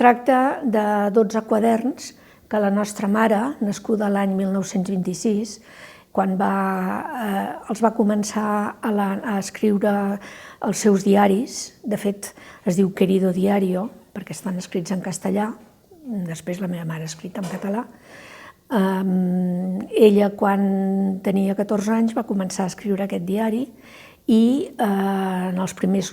tracta de 12 quaderns que la nostra mare, nascuda l'any 1926, quan els va començar a escriure els seus diaris, de fet es diu Querido Diario, perquè estan escrits en castellà, després la meva mare ha escrit en català. Ella, quan tenia 14 anys, va començar a escriure aquest diari i en alguns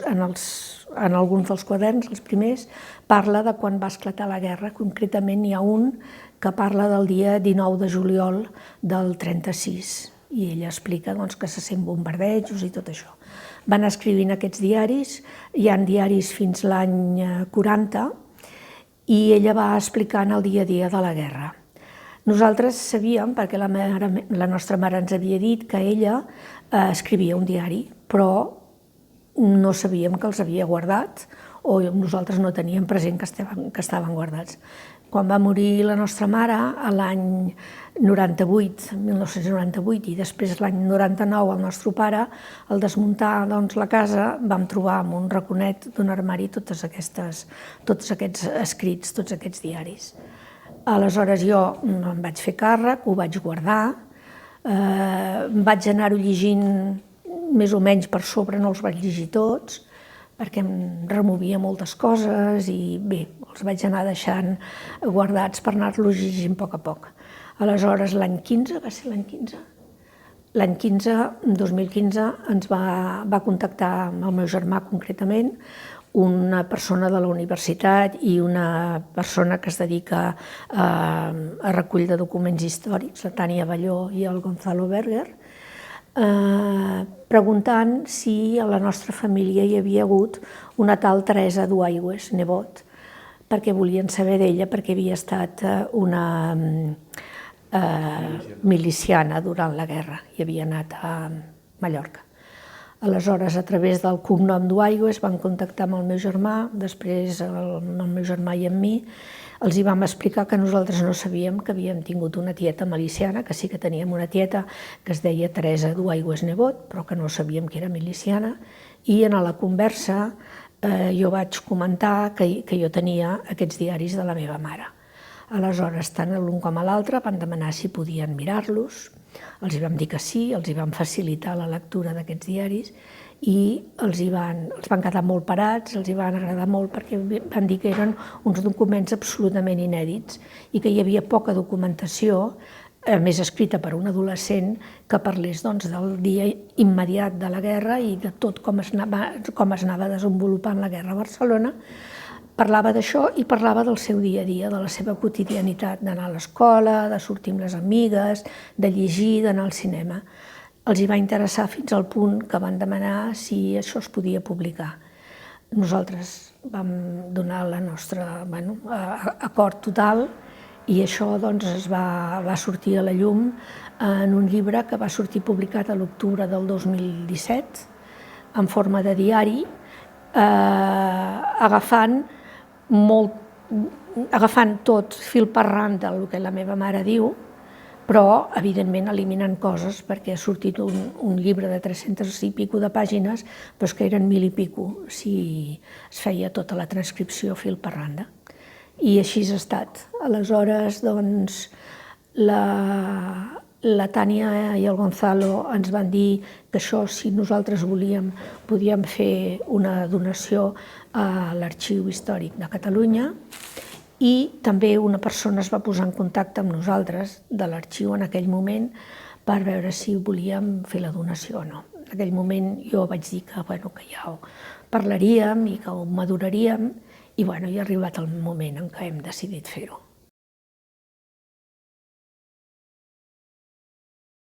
dels quaderns, els primers, parla de quan va esclatar la guerra. Concretament hi ha un que parla del dia 19 de juliol del 36 i ella explica que se sent bombardejos i tot això. Van escrivint aquests diaris, hi ha diaris fins l'any 40 i ella va explicant el dia a dia de la guerra. Nosaltres sabíem, perquè la nostra mare ens havia dit que ella escrivia un diari, però no sabíem que els havia guardat o nosaltres no teníem present que estaven guardats. Quan va morir la nostra mare, l'any 1998, i després l'any 99 el nostre pare, al desmuntar la casa vam trobar en un raconet d'un armari tots aquests escrits, tots aquests diaris. Aleshores jo em vaig fer càrrec, ho vaig guardar, vaig anar-ho llegint més o menys per sobre, no els vaig llegir tots, perquè em removia moltes coses i bé, els vaig anar deixant guardats per anar-los llegint a poc. Aleshores l'any 15, va ser l'any 15? L'any 2015, ens va contactar amb el meu germà concretament, una persona de la universitat i una persona que es dedica a recull de documents històrics, la Tània Balló i el Gonzalo Berger, preguntant si a la nostra família hi havia hagut una tal Teresa Duaigües, nebot, perquè volien saber d'ella, perquè havia estat una miliciana durant la guerra i havia anat a Mallorca. Aleshores, a través del cognom Duaigües van contactar amb el meu germà, després amb el meu germà i amb mi, els hi vam explicar que nosaltres no sabíem que havíem tingut una tieta miliciana, que sí que teníem una tieta que es deia Teresa Duaigües Nebot, però que no sabíem que era miliciana, i en la conversa jo vaig comentar que jo tenia aquests diaris de la meva mare. Aleshores, tant l'un com l'altre van demanar si podien mirar-los, els hi vam dir que sí, els hi vam facilitar la lectura d'aquests diaris i els van quedar molt parats, els hi van agradar molt perquè van dir que eren uns documents absolutament inèdits i que hi havia poca documentació, a més escrita per un adolescent, que parlés del dia immediat de la guerra i de tot com es anava desenvolupant la guerra a Barcelona. Parlava d'això i parlava del seu dia a dia, de la seva quotidianitat, d'anar a l'escola, de sortir amb les amigues, de llegir, d'anar al cinema. Els hi va interessar fins al punt que van demanar si això es podia publicar. Nosaltres vam donar el nostre acord total i això es va sortir a la llum en un llibre que va sortir publicat a l'octubre del 2017 en forma de diari, agafant tot fil per randa del que la meva mare diu, però evidentment eliminant coses perquè ha sortit un llibre de 300 i pico de pàgines, però que eren 1000 i pico si es feia tota la transcripció fil per randa. I així ha estat. Aleshores, la Tània i el Gonzalo ens van dir que això, si nosaltres volíem, podíem fer una donació a l'Arxiu Històric de Catalunya i també una persona es va posar en contacte amb nosaltres de l'arxiu en aquell moment per veure si volíem fer la donació o no. En aquell moment jo vaig dir que ja ho parlaríem i que ho maduraríem i ha arribat el moment en què hem decidit fer-ho.